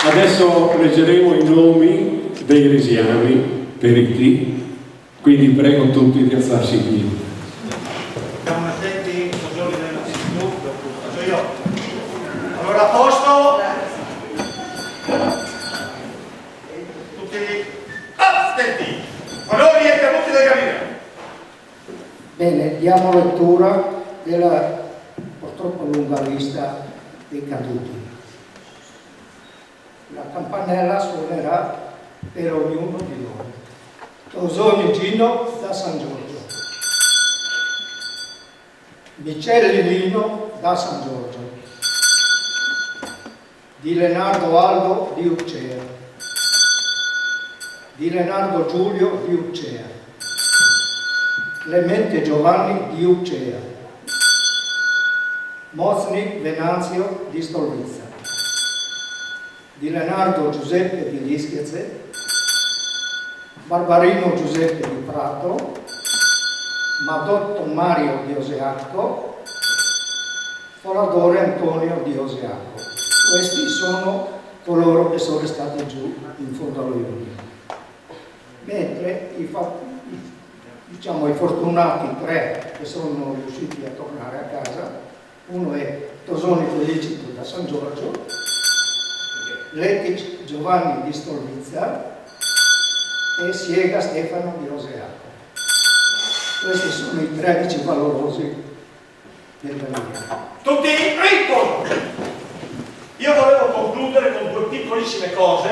Adesso leggeremo i nomi dei resiani periti, quindi prego tutti di alzarsi in piedi. Siamo attenti, sono dell'istituto, faccio io. Allora, a posto? Tutti attenti. Onori e caduti dai Galilei. Bene, diamo lettura della purtroppo lunga lista dei caduti. La campanella suonerà per ognuno di noi. Tosogno Gino da San Giorgio, Micelli Lino da San Giorgio, Di Leonardo Aldo di Uccea, Di Leonardo Giulio di Uccea, Clemente Giovanni di Uccea, Mozni Venanzio di Stolvizza, Di Leonardo Giuseppe di Lischeze, Barbarino Giuseppe di Prato, Madotto Mario di Oseacco, Foladore Antonio di Oseacco. Questi sono coloro che sono stati giù in fondo allo Ionio. Mentre i fortunati tre che sono riusciti a tornare a casa, uno è Tosoni Felicito da San Giorgio, Letic Giovanni di Stolvizza e Siega Stefano di Oseacco. Questi sono i 13 valorosi del Galileo. Tutti riposo! Io volevo concludere con due piccolissime cose.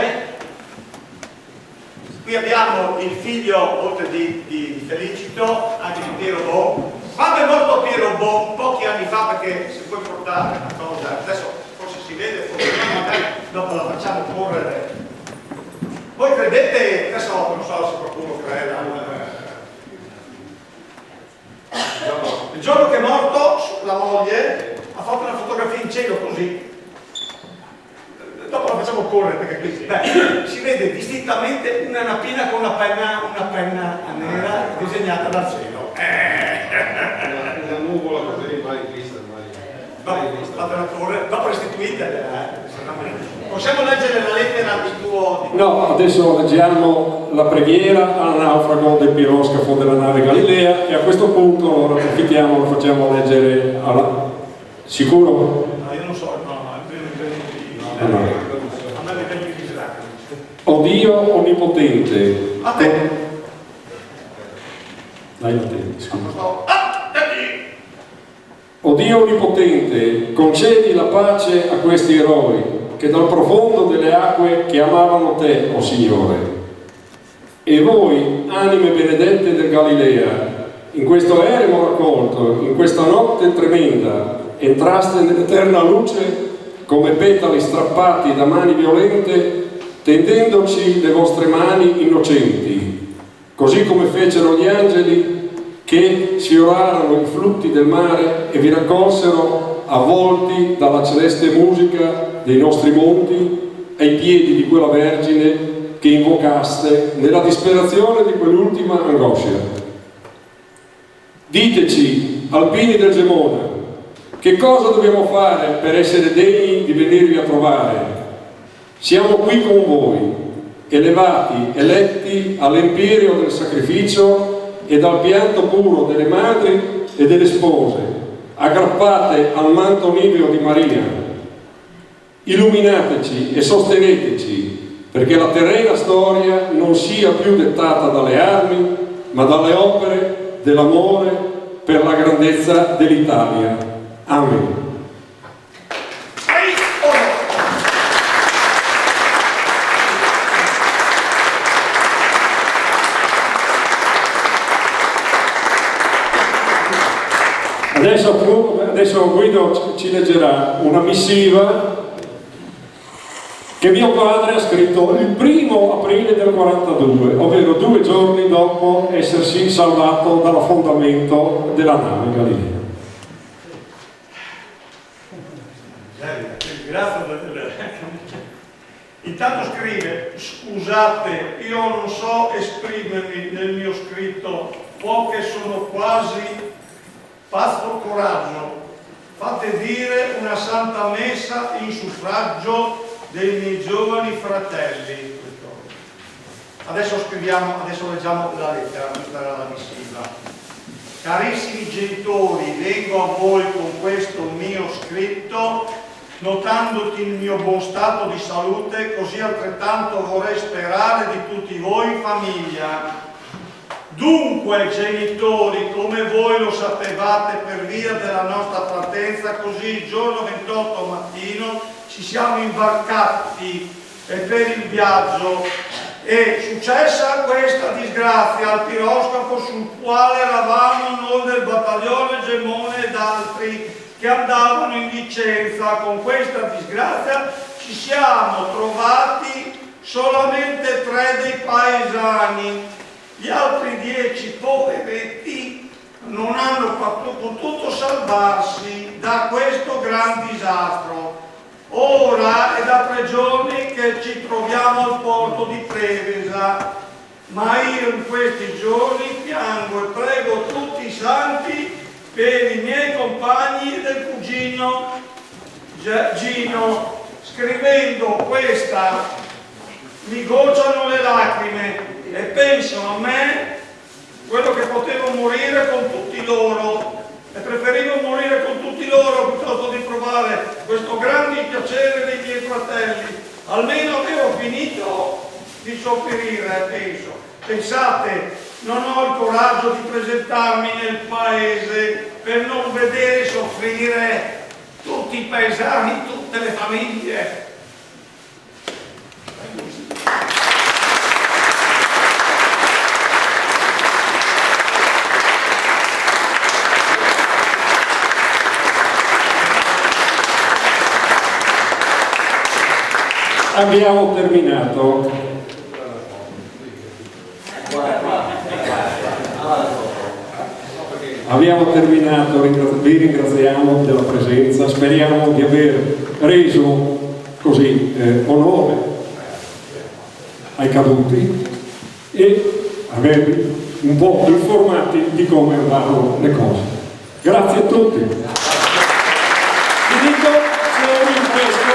Qui abbiamo il figlio, oltre di Felicito, anche di Piero Bo. Quando è morto Piero Bo, pochi anni fa, perché se puoi portare una cosa, adesso forse si vede, forse no, magari dopo la facciamo correre. Voi credete, adesso non so se qualcuno creda, il giorno che è morto la moglie ha fatto una fotografia in cielo così. Dopo la facciamo correre perché qui si vede distintamente una nappina con una penna nera disegnata dal cielo. Una nuvola così mai vista, dopo restituite. Possiamo leggere la lettera di tuo... No, adesso leggiamo la preghiera al naufrago del piroscafo della nave Galilea e a questo punto lo approfittiamo, lo facciamo leggere alla... Sicuro? No, io non so, no, a me mi vengono i disrati. O Dio onnipotente. A te. Dai a te, scusa. O Dio onnipotente, concedi la pace a questi eroi che dal profondo delle acque che amavano te, o Signore. E voi, anime benedette del Galilea, in questo eremo raccolto, in questa notte tremenda, entraste nell'eterna luce come petali strappati da mani violente, tendendoci le vostre mani innocenti, così come fecero gli angeli che sfiorarono i flutti del mare e vi raccolsero avvolti dalla celeste musica dei nostri monti ai piedi di quella Vergine che invocaste nella disperazione di quell'ultima angoscia. Diteci, alpini del Gemona, che cosa dobbiamo fare per essere degni di venirvi a trovare? Siamo qui con voi, elevati, eletti all'empirio del sacrificio e dal pianto puro delle madri e delle spose, aggrappate al manto niveo di Maria. Illuminateci e sosteneteci, perché la terrena storia non sia più dettata dalle armi, ma dalle opere dell'amore per la grandezza dell'Italia. Amen. Adesso Guido ci leggerà una missiva che mio padre ha scritto il 1° aprile del 42, ovvero 2 giorni dopo essersi salvato dall'affondamento della nave Galilea. Grazie. Intanto scrive: scusate, io non so esprimermi nel mio scritto, poche sono quasi. Fatto coraggio, fate dire una santa messa in suffragio dei miei giovani fratelli. Adesso leggiamo la lettera, questa era la missiva. Carissimi genitori, vengo a voi con questo mio scritto, notandoti il mio buon stato di salute, così altrettanto vorrei sperare di tutti voi in famiglia. Dunque, genitori, come voi lo sapevate per via della nostra partenza, così il giorno 28 mattino ci siamo imbarcati per il viaggio. E successa questa disgrazia al piroscafo sul quale eravamo noi del battaglione Gemone ed altri che andavano in Vicenza. Con questa disgrazia ci siamo trovati solamente 3 dei paesani, gli altri 10 poveretti non hanno potuto salvarsi da questo gran disastro. Ora è da 3 giorni che ci troviamo al porto di Prevesa, ma io in questi giorni piango e prego tutti i santi per i miei compagni e del cugino Gino. Scrivendo questa mi gocciano le lacrime e penso a me, quello che potevo morire con tutti loro, e preferivo morire con tutti loro piuttosto di provare questo grande piacere dei miei fratelli. Almeno avevo finito di soffrire, penso. Pensate, non ho il coraggio di presentarmi nel paese per non vedere soffrire tutti i paesani, tutte le famiglie. Abbiamo terminato. Abbiamo terminato, vi ringraziamo della presenza, speriamo di aver reso così onore ai caduti e avervi un po' informati di come vanno le cose. Grazie a tutti. Vi dico, se in questo